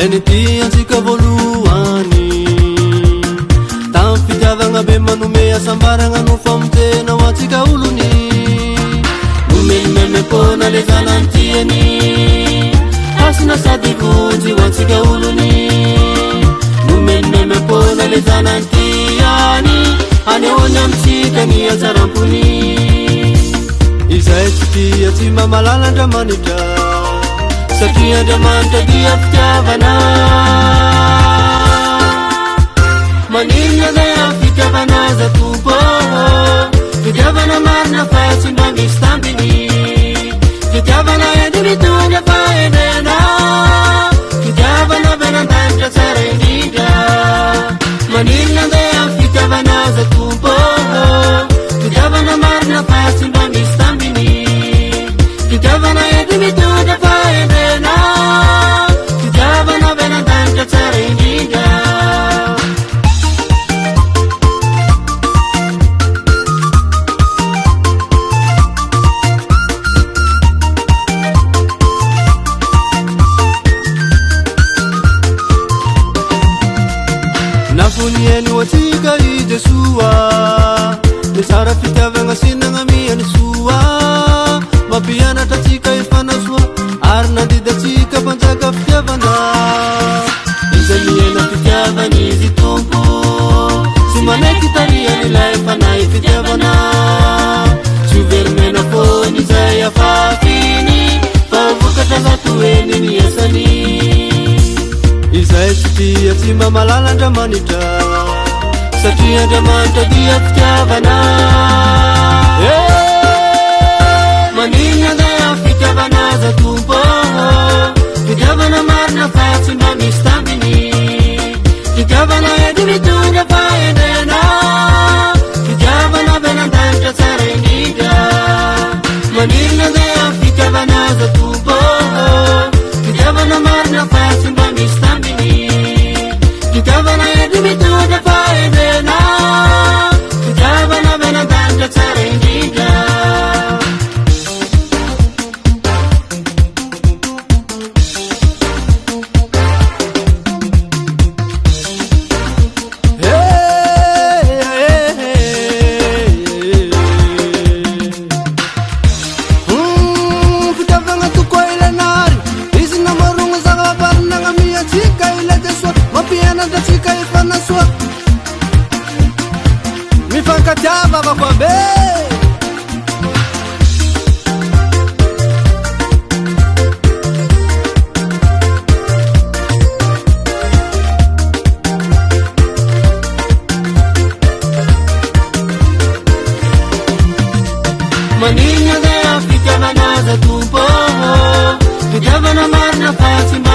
lenitiansika voalohany tam fitiavagna be manome asambaragna no famotena ho atsika olony nomelimemepona le zanantiany asina sady vonjy ho atsika olony nomelimemepona le zanantiany anehoany amitsika ny anjarampony izay tsy tia tsy mamalala andramanitra satria andriamanitra dia fitiavana maninona zay fitiavana za tompo fitiavana marina fa tsy mba misy tambiny fitiavana edy mitondra fahendrena fitiavana benandanitra tsara indrindra maninona zay fitiavana za tompo fitiavana marina fa tsy mba misy tambiny fitiavana edy mitondra fahendrena fitiavana benandanitra tsara indrindra nafonieny oatsika I Jesua ny tsara fitiavagna sinagna miany soa mampianatra atsika ifanasoa ary nandidatsika mpanjaka fitiavana izay miena fitiavany izy tompo tsy manaiky tariany ilay fanay fitiavana tsy overimena fony izay afafiny fa vokatra zatoeny ny asany izay tsy tia tsy mamalala andriamanitra satria andriamanitra dia fitiavana maninona zay fitiavana za tompo fitiavana marina fa tsy mba misy tambiny fitiavana edy mitondra fahendrena fitiavana benandanitra tsara indrindra maninona zay fitiavana za tompo fitiavana marina fa tsy mba misy tambiny fitiavana edy mitondra fahendrena fitiavana benandanitra tsara indrindra mifankatiava vakwambe maninona zay fitiavana za tompo fitiavana marina fa tsy mba